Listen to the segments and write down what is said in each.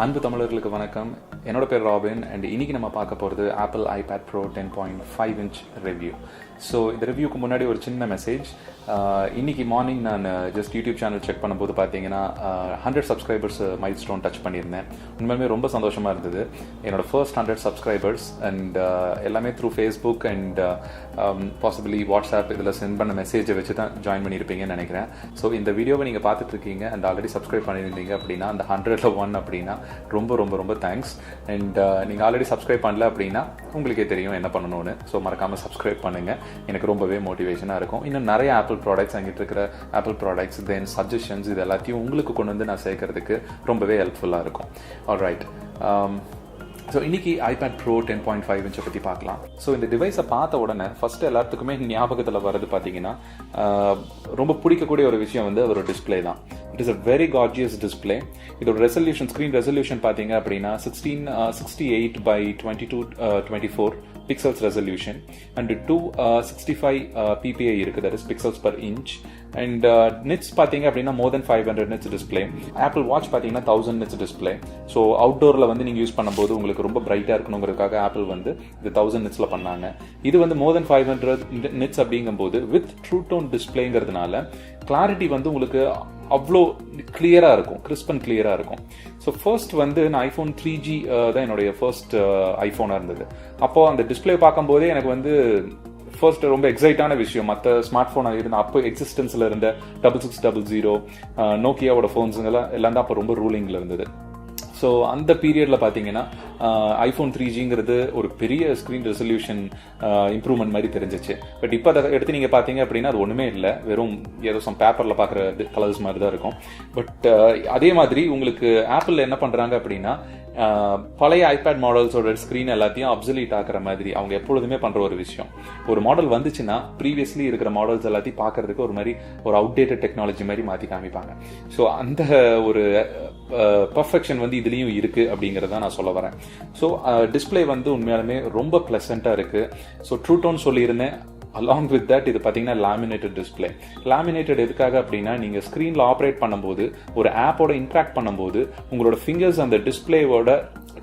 அன்பு தமிழர்களுக்கு வணக்கம். என்னோட பேர் ராபின் அண்ட் இன்னைக்கு நம்ம பார்க்க போகிறது apple iPad Pro 10.5 inch review. So இந்த ரிவ்யூக்கு முன்னாடி ஒரு சின்ன மெசேஜ். இன்னைக்கு மார்னிங் நான் ஜஸ்ட் யூடியூப் சேனல் செக் பண்ணும்போது பார்த்தீங்கன்னா 100 சப்ஸ்கிரைபர்ஸ் மைல் ஸ்டோன் டச் பண்ணியிருந்தேன். உண்மையுமே ரொம்ப சந்தோஷமாக இருந்தது. என்னோட ஃபர்ஸ்ட் 100 சப்ஸ்கிரைபர்ஸ் அண்ட் எல்லாமே through Facebook and possibly WhatsApp இதில் சென்ட் பண்ண மெசேஜை வச்சு தான் ஜாயின் பண்ணியிருப்பீங்கன்னு நினைக்கிறேன். ஸோ இந்த வீடியோவை நீங்கள் பார்த்துட்ருக்கீங்க அண்ட் ஆல்ரெடி சப்ஸ்கிரைப் பண்ணியிருந்தீங்க அப்படின்னா அந்த 100ல் 1 அப்படின்னா ரொம்ப ரொம்ப ரொம்ப தேங்க்ஸ். அண்ட் நீங்கள் ஆல்ரெடி சப்ஸ்கிரைப் பண்ணல அப்படின்னா உங்களுக்கே தெரியும் என்ன பண்ணணும்னு. ஸோ மறக்காமல் சப்ஸ்கிரைப் பண்ணுங்கள். எனக்கு ரொம்பவே மோட்டிவேஷனாக இருக்கும். இன்னும் நிறைய ஆப்பிள் ப்ராடக்ட்ஸ் அங்கிட்டு இருக்கிற ஆப்பிள் ப்ராடக்ட்ஸ் தென் சஜஷன்ஸ் இது எல்லாத்தையும் உங்களுக்கு கொண்டு வந்து நான் சேர்க்கறதுக்கு ரொம்பவே ஹெல்ப்ஃபுல்லாக இருக்கும். ஆல்ரைட். ஸோ இன்னைக்கு iPad Pro 10.5 inch பற்றி பார்க்கலாம். ஸோ இந்த டிவைஸை பார்த்த உடனே ஃபர்ஸ்ட் எல்லாத்துக்குமே ஞாபகத்தில் வர்றது பார்த்தீங்கன்னா ரொம்ப பிடிக்கக்கூடிய ஒரு விஷயம் வந்து ஒரு டிஸ்பிளே தான். It is a very gorgeous display. இதோட ரெசல்யூஷன் ஸ்க்ரீன் ரெசல்யூஷன் பார்த்தீங்க அப்படின்னா 1668 by 2224 pixels resolution and 265 ppi இருக்கு, that is pixels per inch. and nits பாத்தீங்க அப்படின்னா more than 500 nits display. Apple Watch பாத்தீங்கன்னா 1000 nits display. ஸோ அவுட்டோர்ல வந்து நீங்க யூஸ் பண்ணும்போது உங்களுக்கு ரொம்ப பிரைட்டா இருக்கணுங்கிறதுக்காக ஆப்பிள் வந்து இது 1000 nitsல பண்ணாங்க. இது வந்து more than 500 nits அப்படிங்கும்போது வித் ட்ரூ டோன் டிஸ்பிளேங்கிறதுனால கிளாரிட்டி வந்து உங்களுக்கு அவ்வளோ கிளியரா இருக்கும், கிறிஸ்ப் அண்ட் கிளியரா இருக்கும். ஸோ ஃபர்ஸ்ட் வந்து நான் iPhone 3G தான் என்னுடைய ஃபர்ஸ்ட் ஐஃபோனாக இருந்தது. அப்போ அந்த டிஸ்பிளே பார்க்கும்போதே எனக்கு வந்து ஃபர்ஸ்ட் ரொம்ப எக்ஸைட்டான விஷயம். மற்ற ஸ்மார்ட் ஃபோனாக இருந்த அப்போ எக்ஸிஸ்டன்ஸில் இருந்த 6600 நோக்கியாவோட ஃபோன்ஸுங்கெல்லாம் எல்லாம் தான் அப்போ ரொம்ப ரூலிங்கில் இருந்தது. ஸோ அந்த பீரியடில் பார்த்தீங்கன்னா iPhone 3Gங்கிறது ஒரு பெரிய ஸ்க்ரீன் ரெசல்யூஷன் இம்ப்ரூவ்மெண்ட் மாதிரி தெரிஞ்சிச்சு. பட் இப்போ அதை எடுத்து நீங்கள் பார்த்தீங்க அப்படின்னா அது ஒன்றுமே இல்லை, வெறும் ஏதோ சம் பேப்பரில் பார்க்குற கலர்ஸ் மாதிரி தான் இருக்கும். பட் அதே மாதிரி உங்களுக்கு ஆப்பிள் என்ன பண்ணுறாங்க அப்படின்னா பழைய iPad மாடல்ஸோட ஸ்க்ரீன் எல்லாத்தையும் அப்சல்யூட் ஆக்குற மாதிரி அவங்க எப்பொழுதுமே பண்ற ஒரு விஷயம். ஒரு மாடல் வந்துச்சுன்னா ப்ரீவியஸ்லி இருக்கிற மாடல்ஸ் எல்லாத்தையும் பார்க்கறதுக்கு ஒரு மாதிரி ஒரு அவுடேட்டட் டெக்னாலஜி மாதிரி மாற்றி காமிப்பாங்க. ஸோ அந்த ஒரு பர்ஃபெக்ஷன் வந்து இதுலேயும் இருக்கு அப்படிங்கிறத நான் சொல்ல வரேன். ஸோ டிஸ்பிளே வந்து உண்மையாலுமே ரொம்ப பிளசண்டா இருக்கு. ஸோ ட்ரூ டோன் சொல்லியிருந்தேன். அலாங் வித் தட் இது பார்த்தீங்கன்னா லேமினேட்டட் டிஸ்பிளே. லேமினேட்டட் எதுக்காக அப்படின்னா நீங்கள் ஸ்க்ரீனில் ஆப்ரேட் பண்ணும்போது ஒரு ஆப்போட இன்ட்ராக்ட் பண்ணும்போது உங்களோட ஃபிங்கர்ஸ் அந்த டிஸ்பிளேவோட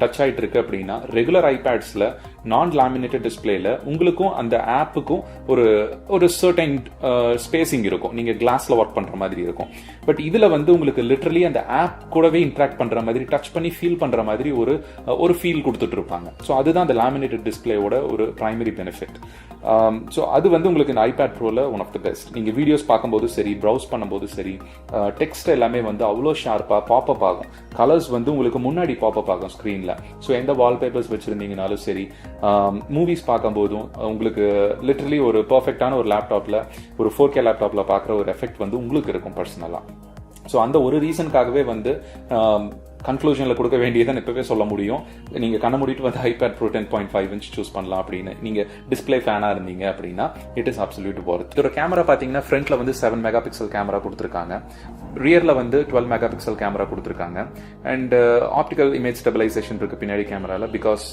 டச் ஆகிட்டு இருக்கு அப்படின்னா ரெகுலர் ஐபேட்ஸில் நான் லேமினேட்டட் டிஸ்பிளேல உங்களுக்கும் அந்த ஆப்புக்கும் ஒரு சர்டைன் ஸ்பேசிங் இருக்கும். நீங்கள் கிளாஸில் ஒர்க் பண்ணுற மாதிரி இருக்கும். பட் இதில் வந்து உங்களுக்கு லிட்டரலி அந்த ஆப் கூடவே இன்ட்ராக்ட் பண்ணுற மாதிரி டச் பண்ணி ஃபீல் பண்ணுற மாதிரி ஒரு ஃபீல் கொடுத்துட்டு இருப்பாங்க. ஸோ அதுதான் அந்த லேமினேட்டட் டிஸ்பிளேவோட ஒரு பிரைமரி பெனிஃபிட். ஸோ அது வந்து உங்களுக்கு இந்த iPad Proல ஒன் ஆஃப் த பெஸ்ட். நீங்கள் வீடியோஸ் பார்க்கும்போது சரி, ப்ரௌஸ் பண்ணும்போது சரி, டெக்ஸ்ட் எல்லாமே வந்து அவ்வளோ ஷார்ப்பாக பாப்அப் ஆகும். கலர்ஸ் வந்து உங்களுக்கு முன்னாடி பாப்அப் ஆகும் ஸ்க்ரீனில். ஸோ எந்த வால்பேப்பர்ஸ் வச்சுருந்தீங்கனாலும் சரி, மூவிஸ் பார்க்கும்போதும் உங்களுக்கு லிட்டரலி ஒரு பர்ஃபெக்டான ஒரு லேப்டாப்பில் ஒரு 4K லேப்டாப்பில் பார்க்குற ஒரு எஃபெக்ட் வந்து உங்களுக்கு இருக்கும் பர்சனலாக. ஸோ அந்த ஒரு ரீசனுக்காகவே வந்து கன்க்ளூஷனில் கொடுக்க வேண்டியதான் இப்போவே சொல்ல முடியும். நீங்கள் கண்ண மூடிட்டு வந்து iPad Pro 10.5 inch சூஸ் பண்ணலாம் அப்படின்னு நீங்கள் டிஸ்பிளே ஃபேனாக இருந்தீங்க அப்படின்னா இட் இஸ் அப்சல்யூட் ஒர்த். இதோட கேமரா பார்த்தீங்கன்னா ஃப்ரண்ட்ல வந்து 7 மெகா பிக்சல் கேமரா கொடுத்துருக்காங்க. ரியரில் வந்து 12 மெகா பிக்சல் கேமரா கொடுத்துருக்காங்க. அண்ட் ஆப்டிக்கல் இமேஜ் ஸ்டெபிலைசேஷன் இருக்கு பின்னாடி கேமராவில். பிகாஸ்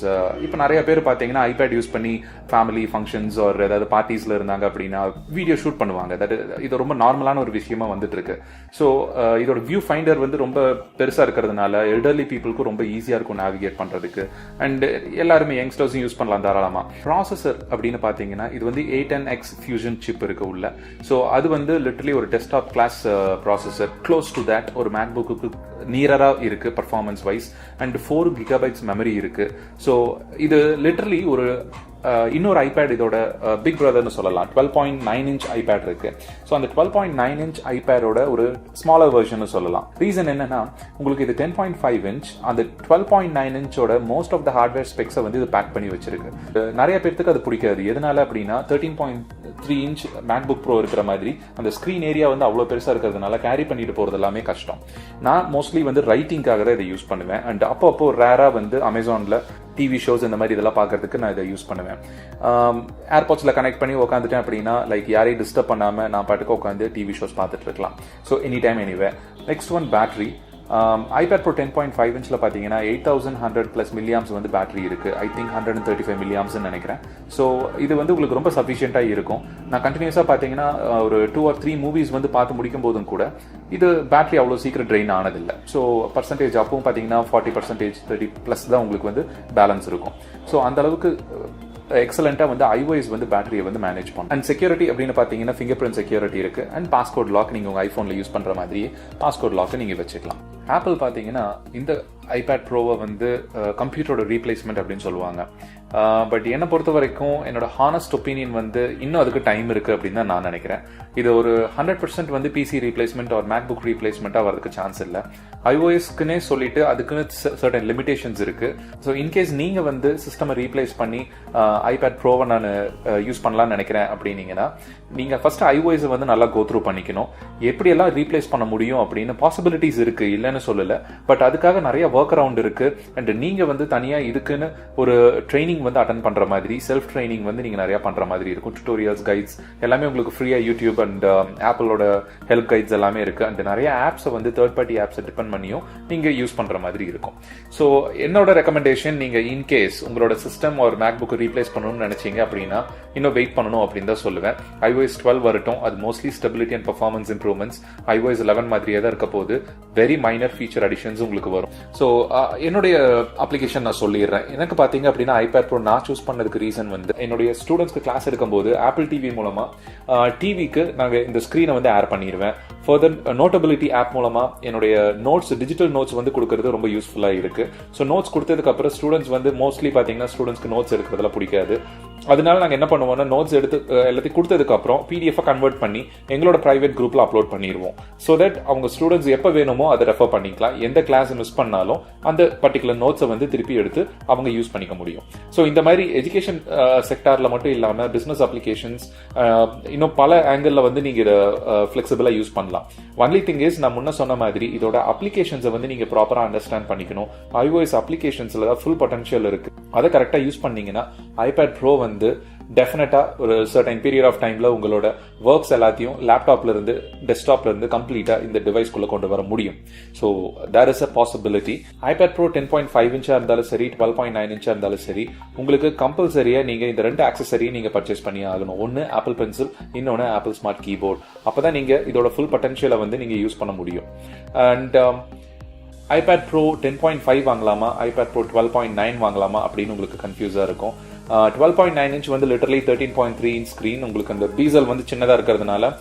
இப்போ நிறைய பேர் பார்த்தீங்கன்னா iPad யூஸ் பண்ணி ஃபேமிலி ஃபங்க்ஷன்ஸ் ஒரு ஏதாவது பார்ட்டிஸில் இருந்தாங்க அப்படின்னா வீடியோ ஷூட் பண்ணுவாங்க. இது ரொம்ப நார்மலான ஒரு விஷயமா வந்துட்டு இருக்கு. ஸோ இதோட வியூ ஃபைண்டர் வந்து ரொம்ப பெருசாக இருக்கிறதுனால எல்டர்லி பீப்புளுக்கும் ரொம்ப ஈஸியாக இருக்கும் நேவிகேட் பண்ணுறதுக்கு. அண்ட் எல்லாருமே யங்ஸ்டர்ஸும் யூஸ் பண்ணலாம் தாராளமாக. ப்ராசஸர் அப்படின்னு பார்த்தீங்கன்னா இது வந்து A10X ஃபியூஷன் சிப் இருக்கு உள்ள. ஸோ அது வந்து லிட்டரலி ஒரு desktop class processor, close to that ஒரு மேக்புக்கு நியரராக இருக்கு performance wise. And 4 GB memory இருக்கு. ஸோ இது லிட்டரலி ஒரு இன்னொரு iPad இதோட பிக் பிரதர்னு சொல்லலாம். 12.9 inch iPad இருக்கு. ஸோ அந்த 12.9 inch iPadோட ஒரு ஸ்மாலர் வெர்ஷன் சொல்லலாம். ரீசன் என்னன்னா உங்களுக்கு இது 10.5 inch அந்த 12.9 inchோட மோஸ்ட் ஆஃப் த ஹார்ட்வேர் ஸ்பெக்ஸை வந்து இது பேக் பண்ணி வச்சிருக்கு. நிறைய பேருக்கு அது பிடிக்காது. எதனால அப்படின்னா 13.3 inch MacBook Pro இருக்கிற மாதிரி அந்த ஸ்க்ரீன் ஏரியா வந்து அவ்வளோ பெருசாக இருக்கிறதுனால கேரி பண்ணிட்டு போகிறது எல்லாமே கஷ்டம். நான் மோஸ்ட்லி வந்து ரைட்டிங்காக தான் இதை யூஸ் பண்ணுவேன். அண்ட் அப்போ ரேராக வந்து அமேசானில் டிவி ஷோஸ் இந்த மாதிரி இதெல்லாம் பார்க்கறதுக்கு நான் இதை யூஸ் பண்ணுவேன். ஏர்பாட்ஸில் கனெக்ட் பண்ணி உட்காந்துட்டேன் அப்படின்னா லைக் யாரையும் டிஸ்டர்ப் பண்ணாமல் நான் பாட்டுக்கு உட்காந்து டிவி ஷோஸ் பார்த்துட்டு இருக்கலாம். So any time anyway. Next one battery. iPad Pro 10.5 inch பார்த்தீங்கன்னா 8100+ milliamps வந்து பேட்டரி இருக்கு. ஐ திங்க் 135 milliamps நினைக்கிறேன். ஸோ இது வந்து உங்களுக்கு ரொம்ப சஃபிஷியண்டாக இருக்கும். நான் கண்டினியூஸாக பார்த்தீங்கன்னா ஒரு 2 or 3 மூவிஸ் வந்து பார்த்து முடிக்கும் போதும் கூட இது பேட்டரி அவ்வளோ சீக்கிரம் ட்ரெயின் ஆனதில்லை. ஸோ பர்சன்டேஜ் அப்பவும் பார்த்தீங்கன்னா 40%, 30+ தான் உங்களுக்கு வந்து பேலன்ஸ் இருக்கும். ஸோ அந்த அளவுக்கு எக்ஸலண்ட்டாக வந்து iOS வந்து பேட்டரியை வந்து மேனேஜ் பண்ணும். அண்ட் செக்யூரிட்டி அப்படின்னு பார்த்தீங்கன்னா ஃபிங்கர் பிரிண்ட் செக்யூரிட்டி இருக்கு. அண்ட் பாஸ்கோட் லாக் நீங்கள் உங்கள் ஐஃபோனில் யூஸ் பண்ணுற மாதிரியே பாஸ்கோட் லாக்கை நீங்கள் வச்சுக்கலாம். ஆப்பிள் பார்த்தீங்கன்னா இந்த iPad ப்ரோவை வந்து கம்ப்யூட்டரோட ரீப்ளேஸ்மெண்ட் அப்படின்னு சொல்லுவாங்க. பட் என்னை பொறுத்த வரைக்கும் என்னோட ஹானஸ்ட் ஒப்பீனியன் வந்து இன்னும் அதுக்கு டைம் இருக்குது அப்படின்னு தான் நான் நினைக்கிறேன். இது ஒரு 100% வந்து பிசி ரீப்ளேஸ்மெண்ட் ஒரு மேக்புக் ரீப்ளேஸ்மெண்ட்டாக வரதுக்கு சான்ஸ் இல்லை. iOSக்குன்னே சொல்லிட்டு அதுக்குன்னு சர்டன் லிமிடேஷன்ஸ் இருக்குது. ஸோ இன்கேஸ் நீங்கள் வந்து சிஸ்டமை ரீப்ளேஸ் பண்ணி iPad ப்ரோவை நான் யூஸ் பண்ணலாம்னு நினைக்கிறேன் அப்படின்னீங்கன்னா நீங்கள் ஃபர்ஸ்ட் iOS வந்து நல்லா கோ த்ரூ பண்ணிக்கணும். எப்படியெல்லாம் ரீப்ளேஸ் பண்ண முடியும் அப்படின்னு பாசிபிலிட்டிஸ் இருக்குது, இல்லைன்னு சொல்லலை. பட் அதுக்காக நிறைய ஒர்க் அரவுண்ட் இருக்குது. அண்ட் நீங்கள் வந்து தனியாக இதுக்குன்னு ஒரு ட்ரைனிங் வந்து அட்டெண்ட் பண்ற மாதிரி செல்ஃப் ட்ரைனிங் வந்து நீங்க நிறைய பண்ற மாதிரி இருக்கும். டுட்டோரியல்ஸ், கைட்ஸ் எல்லாமே உங்களுக்கு ஃப்ரீயா யூடியூப் அண்ட் ஆப்பிளோட ஹெல்ப் கைட்ஸ் எல்லாமே இருக்கு. அண்ட் நிறைய ஆப்ஸை வந்து தேர்ட் பார்ட்டி ஆப்ஸை டிபெண்ட் பண்ணியும் நீங்க யூஸ் பண்ற மாதிரி இருக்கும். ஸோ என்னோட ரெக்கமெண்டேஷன், நீங்க இன்கேஸ் உங்களோட சிஸ்டம் ஒரு மேக்புக் ரீப்ளேஸ் பண்ணணும்னு நினைச்சீங்க அப்படின்னா இன்னும் வெயிட் பண்ணணும் அப்படின்னு தான் சொல்லுவேன். iOS 12 வரட்டும். அது mostly stability and performance improvements iOS 11 மாதிரியே தான் இருக்க போது. வெரி மைனர் ஃபீச்சர் அடிஷன்ஸ் உங்களுக்கு வரும். ஸோ என்னுடைய அப்ளிகேஷன் நான் சொல்லிடுறேன். எனக்கு பார்த்தீங்க அப்படின்னா iPad Pro நான் சூஸ் பண்ணதுக்கு ரீசன் வந்து என்னுடைய ஸ்டூடெண்ட்ஸ்க்கு கிளாஸ் எடுக்கும்போது ஆப்பிள் டிவி மூலமா டிவிக்கு நாங்கள் இந்த ஸ்க்ரீனை வந்து ஏர் பண்ணிடுவேன். ஃபர்தர் நோட்டபிலிட்டி ஆப் மூலமா என்னுடைய நோட்ஸ், டிஜிட்டல் நோட்ஸ் வந்து கொடுக்கறது ரொம்ப யூஸ்ஃபுல்லாக இருக்கு. ஸோ நோட்ஸ் கொடுத்ததுக்கு அப்புறம் ஸ்டூடெண்ட்ஸ் வந்து மோஸ்ட்லி பார்த்தீங்கன்னா ஸ்டூடெண்ட்ஸ்க்கு நோட்ஸ் எடுக்கிறதுல பிடிக்காது. அதனால நாங்கள் என்ன பண்ணுவோம்னா நோட்ஸ் எடுத்து எல்லாத்தையும் கொடுத்ததுக்கு அப்புறம் PDF கன்வெர்ட் பண்ணி எங்களோட பிரைவேட் குரூப்ல அப்லோட் பண்ணிடுவோம். ஸோ தட் அவங்க ஸ்டூடெண்ட்ஸ் எப்போ வேணுமோ அதை ரெஃபர் பண்ணிக்கலாம். எந்த கிளாஸ் மிஸ் பண்ணாலும் அந்த பர்டிகுலர் நோட்ஸை வந்து திருப்பி எடுத்து அவங்க யூஸ் பண்ணிக்க முடியும். ஸோ இந்த மாதிரி எஜுகேஷன் செக்டார்ல மட்டும் இல்லாமல் பிசினஸ் அப்ளிகேஷன்ஸ் இன்னும் பல ஆங்கிள் வந்து நீங்க இதை ஃபிளெக்சிபிளா யூஸ் பண்ணலாம். ஒன்லி திங் இஸ் நான் முன்ன சொன்ன மாதிரி இதோட அப்ளிகேஷன்ஸை வந்து நீங்க ப்ராப்பரா அண்டர்ஸ்டாண்ட் பண்ணிக்கணும். iOS அப்ளிகேஷன்ஸ்ல தான் ஃபுல் பொட்டன்ஷியல் இருக்கு. அதை கரெக்டாக யூஸ் பண்ணீங்கன்னா iPad Pro வந்து டெஃபினட்டா ஒரு சர்டன் பீரியட் ஆஃப் டைம்ல உங்களோட ஒர்க்ஸ் எல்லாத்தையும் லேப்டாப்ல இருந்து டெஸ்க்டாப்ல இருந்து கம்ப்ளீட்டா இந்த டிவைஸ்க்குள்ள கொண்டு வர முடியும். So there is a possibility. iPad Pro 10.5 இன்ச்சா இருந்தாலும் சரி, 12.9 இன்ச்சா இருந்தாலும் சரி, உங்களுக்கு கம்பல்சரியா நீங்க இந்த ரெண்டு ஆக்சசரியை நீங்க பர்ச்சேஸ் பண்ணி ஆகணும். ஒன்னு ஆப்பிள் பென்சில், இன்னொன்னு ஆப்பிள் ஸ்மார்ட் கீபோர்ட். அப்பதான் நீங்க இதோட ஃபுல் பொட்டன்ஷியலை வந்து நீங்க யூஸ் பண்ண முடியும். அண்ட் iPad Pro 10.5 வாங்கலாமா, iPad Pro 12.9 வாங்கலாமா அப்படின்னு உங்களுக்கு கன்ஃபியூஸா இருக்கும். 12.9 இன்ச் வந்து லிட்டரலி 13.3 இன்ச் ஸ்கிரீன். உங்களுக்கு அந்த பீசல் வந்து சின்னதா இருக்கிறதுனால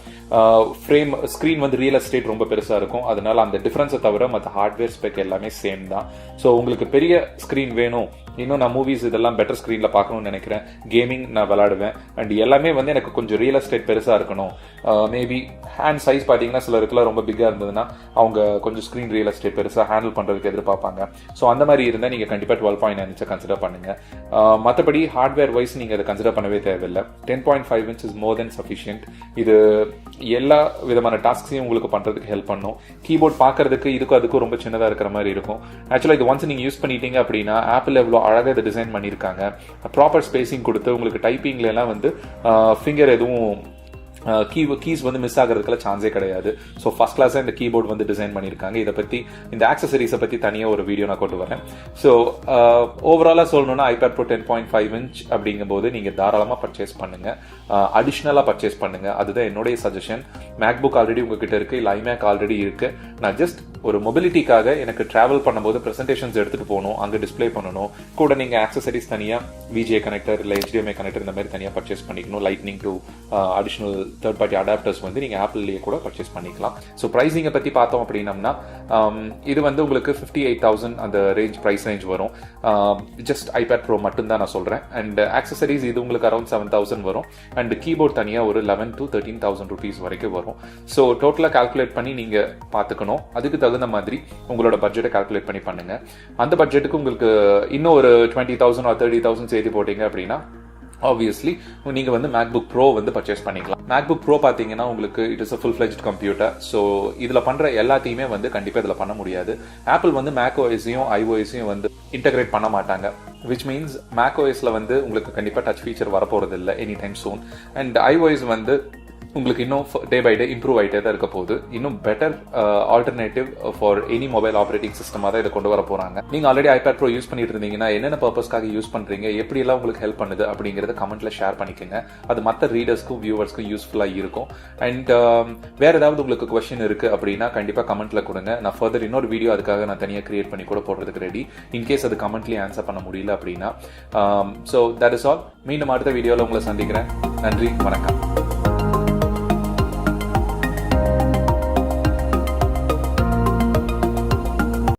ஃப்ரேம் ஸ்கிரீன் வந்து ரியல் எஸ்டேட் ரொம்ப பெருசா இருக்கும். அதனால அந்த டிஃபரன்ஸை தவிர மற்ற ஹார்ட்வேர் ஸ்பெக் எல்லாமே சேம் தான். ஸோ உங்களுக்கு பெரிய ஸ்கிரீன் வேணும், இன்னும் நான் மூவிஸ் இதெல்லாம் பெட்டர் ஸ்கிரீன்ல பார்க்கணும்னு நினைக்கிறேன், கேமிங் நான் விளையாடுவேன், அண்ட் எல்லாமே வந்து எனக்கு கொஞ்சம் ரியல் எஸ்டேட் பெருசா இருக்கணும். மேபி ஹேண்ட் சைஸ் பார்த்தீங்கன்னா சிலருக்குலாம் ரொம்ப பிக்கா இருந்ததுன்னா அவங்க கொஞ்சம் ஸ்கிரீன் ரியல் எஸ்டேட் பெருசா ஹேண்டில் பண்றதுக்கு எதிர்பார்ப்பாங்க. ஸோ அந்த மாதிரி இருந்தால் நீங்க கண்டிப்பா 12.9 இன்ச்சை கன்சிடர் பண்ணுங்க. மற்றபடி ஹார்ட்வேர் வைஸ் நீங்க அதை கன்சிடர் பண்ணவே தேவையில்லை. 10.5 inch is more then sufficient. இது எல்லா விதமான டாஸ்கையும் உங்களுக்கு பண்றதுக்கு ஹெல்ப் பண்ணும். கீபோர்ட் பார்க்கறதுக்கு இதுக்கும் அதுக்கும் ரொம்ப சின்னதா இருக்கிற மாதிரி இருக்கும். ஆக்சுவலா இது ஒன்ஸ் நீங்க யூஸ் பண்ணிட்டீங்க அப்படின்னா ஆப்பிள் எவ்வளோ அழகாக இதை டிசைன் பண்ணியிருக்காங்க. ப்ராப்பர் ஸ்பேசிங் கொடுத்து உங்களுக்கு டைப்பிங்ல எல்லாம் வந்து ஃபிங்கர் எதுவும் கீஸ் வந்து மிஸ் ஆகிறதுக்குள்ள சான்ஸே கிடையாது. ஸோ ஃபர்ஸ்ட் கிளாஸாக இந்த கீபோர்ட் வந்து டிசைன் பண்ணியிருக்காங்க. இதை பற்றி இந்த ஆக்சசரிஸை பற்றி தனியாக ஒரு வீடியோ நான் கொண்டு வரேன். ஸோ ஓவராலாக சொல்லணும்னா iPad Pro 10.5 இன்ச் அப்படிங்கும்போது நீங்கள் தாராளமாக பர்ச்சேஸ் பண்ணுங்க, அடிஷ்னலாக பர்ச்சேஸ் பண்ணுங்க. அதுதான் என்னுடைய சஜஷன். மேக்புக் ஆல்ரெடி உங்ககிட்ட இருக்கு, இல்லை iMac ஆல்ரெடி இருக்கு. நான் ஜஸ்ட் ஒரு மொபிலிட்டிக்காக எனக்கு டிராவல் பண்ணும்போது ப்ரெசன்டேஷன்ஸ் எடுத்துட்டு போகணும், அங்கே டிஸ்பிளே பண்ணணும், கூட நீங்கள் ஆக்சசரிஸ் தனியாக VGA கனெக்டர் இல்லை HDMI கனெக்டர் இந்த மாதிரி தனியாக பர்ச்சேஸ் பண்ணிக்கணும். Lightning to additional third party adapters வந்து நீங்கள் ஆப்பிள்லேயே கூட பர்ச்சேஸ் பண்ணிக்கலாம். ஸோ ப்ரைஸிங்கை பற்றி பார்த்தோம் அப்படின்னம்னா இது வந்து உங்களுக்கு 58,000 அந்த ரேஞ்ச் ப்ரைஸ் ரேஞ்ச் வரும். ஜஸ்ட் iPad Pro மட்டும்தான் நான் சொல்கிறேன். அண்ட் ஆக்சசரிஸ் இது உங்களுக்கு அரௌண்ட் 7,000 வரும். அண்ட் கீபோர்ட் தனியாக ஒரு 11,000 to 13,000 rupees வரைக்கும் வரும். ஸோ டோட்டலாக கால்குலேட் பண்ணி நீங்கள் பார்த்துக்கணும். அதுக்கு தகுந்த மாதிரி உங்களோட பட்ஜெட்டை கால்குலேட் பண்ணி பண்ணுங்க. அந்த பட்ஜெட்டுக்கு உங்களுக்கு இன்னும் ஒரு 20,000 or 30,000 சேர்த்து போட்டீங்க அப்படின்னா ஆப்வியஸ்லி நீங்க வந்து MacBook Pro வந்து பர்ச்சேஸ் பண்ணிக்கலாம். MacBook Pro பாத்தீங்கன்னா உங்களுக்கு it is a full-fledged computer. So இதுல பண்ற எல்லாத்தையுமே வந்து கண்டிப்பா இதுல பண்ண முடியாது. ஆப்பிள் வந்து macOS-ஐயும் iOS-ஐயும் வந்து இன்டகிரேட் பண்ண மாட்டாங்க. விச் மீன்ஸ் macOS-ல வந்து உங்களுக்கு கண்டிப்பா டச் ஃபீச்சர் வரப்போறது இல்லை any time soon. And iOS வந்து உங்களுக்கு இன்னும் டே பை டே இம்ப்ரூவ் ஆகிட்டே தான் இருக்க போகுது. இன்னும் better alternative for any mobile operating சிஸ்டமாக தான் இதை கொண்டு வர போகிறாங்க. நீங்கள் ஆல்ரெடி iPad Pro யூஸ் பண்ணிட்டு இருந்தீங்கன்னா என்னென்ன பர்பஸ்க்காக யூஸ் பண்ணுறீங்க, எப்படியெல்லாம் உங்களுக்கு ஹெல்ப் பண்ணுது அப்படிங்கிறத கமெண்ட்டில் ஷேர் பண்ணிக்கோங்க. அது மற்ற ரீடர்ஸ்க்கும் வியூவர்ஸ்க்கும் யூஸ்ஃபுல்லாக இருக்கும். அண்ட் வேறு ஏதாவது உங்களுக்கு கொஸ்டின் இருக்குது அப்படின்னா கண்டிப்பாக கமெண்ட்டில் கொடுங்க. நான் ஃபர்தர் இன்னொரு வீடியோ அதுக்காக நான் தனியாக கிரியேட் பண்ணி கூட போடுறதுக்கு ரெடி. இன்கேஸ் அது கமெண்ட்லேயே ஆன்சர் பண்ண முடியல அப்படின்னா. So that is all. மீண்டும் அடுத்த வீடியோவில் உங்களை சந்திக்கிறேன். நன்றி, வணக்கம்.